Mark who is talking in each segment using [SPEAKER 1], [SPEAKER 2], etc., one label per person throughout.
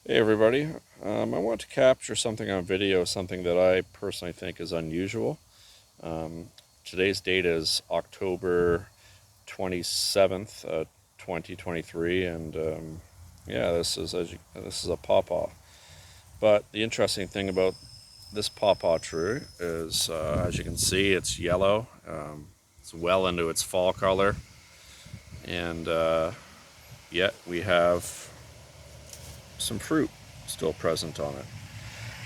[SPEAKER 1] Hey everybody, I want to capture something on video, something that I personally think is unusual. Um, Today's date is October 27th, 2023, and yeah, this is a Paw Paw. But the interesting thing about this Paw Paw tree is, as you can see, it's yellow. It's well into its fall color, and yet we have some fruit still present on it,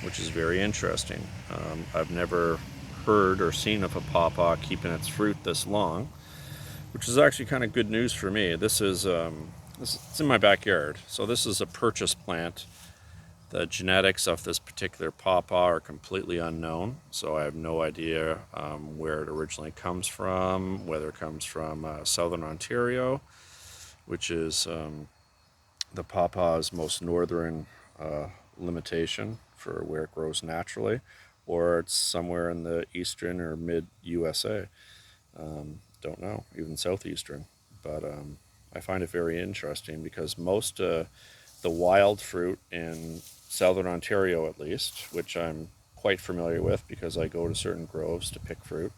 [SPEAKER 1] which is very interesting. I've never heard or seen of a pawpaw keeping its fruit this long, which is actually kind of good news for me. It's in my backyard, so this is a purchase plant. The genetics of this particular pawpaw are completely unknown, so I have no idea where it originally comes from, whether it comes from southern Ontario, which is the pawpaw's most northern limitation for where it grows naturally, or it's somewhere in the eastern or mid USA. Don't know, even southeastern. But I find it very interesting because most the wild fruit in southern Ontario, at least, which I'm quite familiar with because I go to certain groves to pick fruit,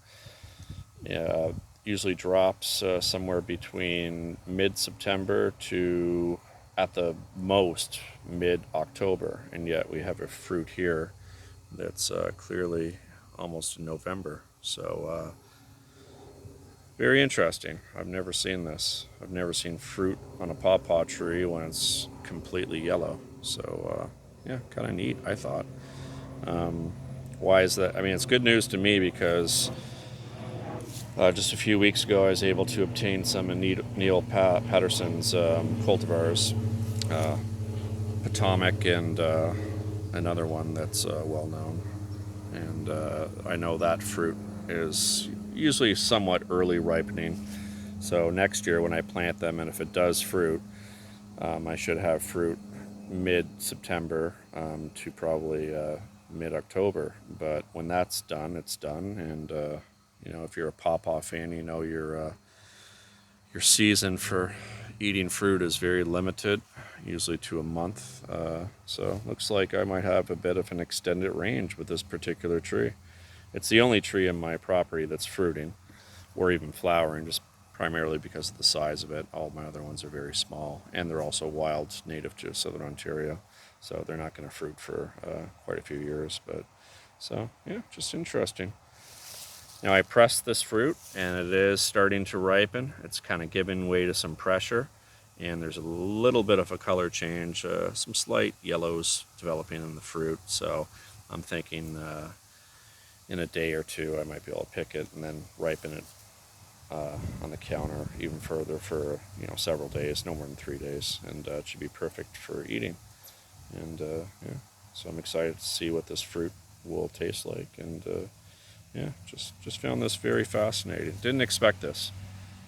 [SPEAKER 1] usually drops somewhere between mid-September to at the most mid-October, and yet we have a fruit here that's clearly almost in November. So very interesting. I've never seen this. I've never seen fruit on a pawpaw tree when it's completely yellow. So yeah, kind of neat, I thought. Why is that? I mean, it's good news to me because just a few weeks ago, I was able to obtain some of Neil Peterson's cultivars, Potomac, and another one that's well known. And I know that fruit is usually somewhat early ripening. So next year, when I plant them, and if it does fruit, I should have fruit mid-September to probably mid-October. But when that's done, it's done. And if you're a pawpaw fan, you know your season for eating fruit is very limited, usually to a month. So looks like I might have a bit of an extended range with this particular tree. It's the only tree in my property that's fruiting or even flowering, just primarily because of the size of it. All my other ones are very small, and they're also wild, native to southern Ontario, so they're not going to fruit for quite a few years. But so yeah, just interesting. Now I pressed this fruit and it is starting to ripen. It's kind of giving way to some pressure, and there's a little bit of a color change, some slight yellows developing in the fruit. So I'm thinking in a day or two I might be able to pick it and then ripen it on the counter even further for several days, no more than 3 days, and it should be perfect for eating. And yeah, so I'm excited to see what this fruit will taste like. And yeah, just found this very fascinating. Didn't expect this.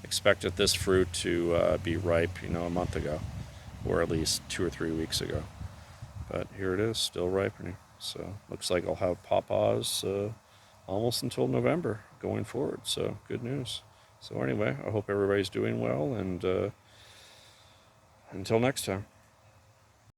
[SPEAKER 1] Expected this fruit to be ripe, a month ago, or at least 2 or 3 weeks ago. But here it is, still ripening. So looks like I'll have Paw Paws almost until November going forward. So good news. So anyway, I hope everybody's doing well, and until next time.